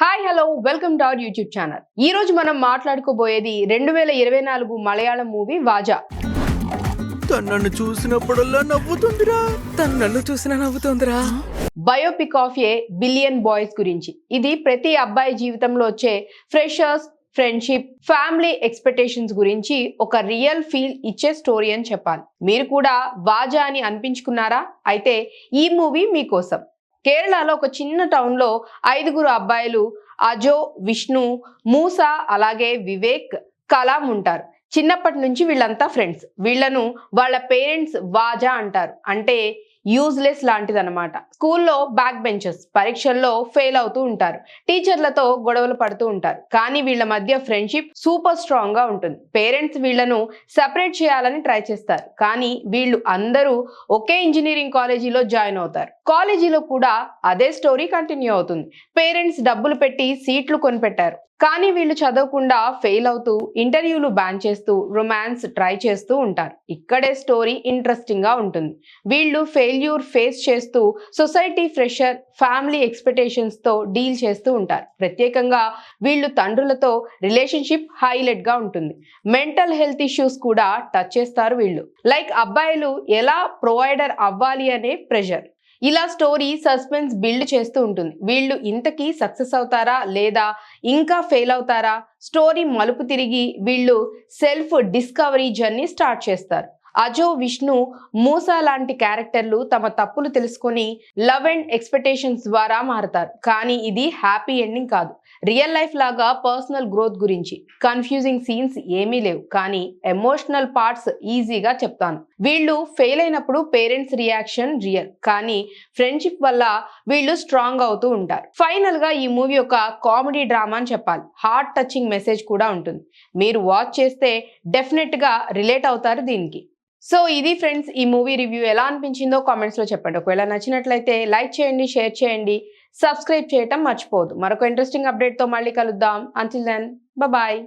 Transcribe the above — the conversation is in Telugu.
Hi hello welcome to our YouTube channel. ఈ రోజు మనం మాట్లాడుకోబోయేది 2024 మలయాళం మూవీ వాజా. తనను చూసినప్పుడల్లా నవ్వుతుందిరా. Biopic of a billion boys గురించి. ఇది ప్రతి అబ్బాయి జీవితంలో వచ్చే ఫ్రెషర్స్, ఫ్రెండ్షిప్, ఫ్యామిలీ ఎక్స్పెక్టేషన్స్ గురించి ఒక రియల్ ఫీల్ ఇచ్చే స్టోరీ అని చెప్పాలి. మీరు కూడా వాజా అని అనిపించుకున్నారా? అయితే ఈ మూవీ మీకోసం. కేరళలో ఒక చిన్న టౌన్ లో 5 అబ్బాయిలు అజో, విష్ణు, మూసా, అలాగే వివేక్, కలాం ఉంటారు. చిన్నప్పటి నుంచి వీళ్ళంతా ఫ్రెండ్స్. వీళ్ళను వాళ్ళ పేరెంట్స్ వాజా అంటారు, అంటే యూజ్లెస్ లాంటిదన్నమాట. స్కూల్లో బ్యాక్ బెంచర్స్, పరీక్షల్లో ఫెయిల్ అవుతూ ఉంటారు, టీచర్లతో గొడవలు పడుతూ ఉంటారు. కానీ వీళ్ళ మధ్య ఫ్రెండ్షిప్ సూపర్ స్ట్రాంగ్ గా ఉంటుంది. పేరెంట్స్ వీళ్ళను సెపరేట్ చేయాలని ట్రై చేస్తారు, కానీ వీళ్ళు అందరూ ఒకే ఇంజనీరింగ్ కాలేజీలో జాయిన్ అవుతారు. కాలేజీలో కూడా అదే స్టోరీ కంటిన్యూ అవుతుంది. పేరెంట్స్ డబ్బులు పెట్టి సీట్లు కొనిపెట్టారు, కానీ వీళ్ళు చదవకుండా ఫెయిల్ అవుతూ, ఇంటర్వ్యూలు బ్యాన్ చేస్తూ, రొమాన్స్ ట్రై చేస్తూ ఉంటారు. ఇక్కడే స్టోరీ ఇంట్రెస్టింగ్ గా ఉంటుంది. వీళ్ళు ఫెయిల్యూర్ ఫేస్ చేస్తూ సొసైటీ ప్రెషర్, ఫ్యామిలీ ఎక్స్పెక్టేషన్స్ తో డీల్ చేస్తూ ఉంటారు. ప్రత్యేకంగా వీళ్ళు తండ్రులతో రిలేషన్షిప్ హైలైట్ గా ఉంటుంది. మెంటల్ హెల్త్ ఇష్యూస్ కూడా టచ్ చేస్తారు వీళ్ళు. లైక్ అబ్బాయిలు ఎలా ప్రొవైడర్ అవ్వాలి అనే ప్రెషర్. ఇలా స్టోరీ సస్పెన్స్ బిల్డ్ చేస్తూ ఉంటుంది. వీళ్ళు ఇంతకీ సక్సెస్ అవుతారా లేదా ఇంకా ఫెయిల్ అవుతారా? స్టోరీ మలుపు తిరిగి వీళ్ళు సెల్ఫ్ డిస్కవరీ జర్నీ స్టార్ట్ చేస్తారు. అజో, విష్ణు, మూసా లాంటి క్యారెక్టర్లు తమ తప్పులు తెలుసుకొని లవ్ అండ్ ఎక్స్పెక్టేషన్స్ ద్వారా మారతారు. కానీ ఇది హ్యాపీ ఎండింగ్ కాదు. రియల్ లైఫ్ లాగా పర్సనల్ గ్రోత్ గురించి. కన్ఫ్యూజింగ్ సీన్స్ ఏమీ లేవు, కానీ ఎమోషనల్ పార్ట్స్ ఈజీగా చెప్తాను. వీళ్ళు ఫెయిల్ అయినప్పుడు పేరెంట్స్ రియాక్షన్ రియల్, కానీ ఫ్రెండ్షిప్ వల్ల వీళ్ళు స్ట్రాంగ్ అవుతూ ఉంటారు. ఫైనల్ గా ఈ మూవీ ఒక కామెడీ డ్రామా అని చెప్పాలి. హార్ట్ టచింగ్ మెసేజ్ కూడా ఉంటుంది. మీరు వాచ్ చేస్తే డెఫినెట్ గా రిలేట్ అవుతారు దీనికి. సో ఇది ఫ్రెండ్స్, ఈ మూవీ రివ్యూ ఎలా అనిపించిందో కామెంట్స్ లో చెప్పండి. ఒకవేళ నచ్చినట్లయితే లైక్ చేయండి, షేర్ చేయండి, సబ్స్క్రైబ్ చేయటం మర్చిపోవద్దు. మరొక ఇంట్రెస్టింగ్ అప్డేట్ తో మళ్ళీ కలుద్దాం. Until then, bye.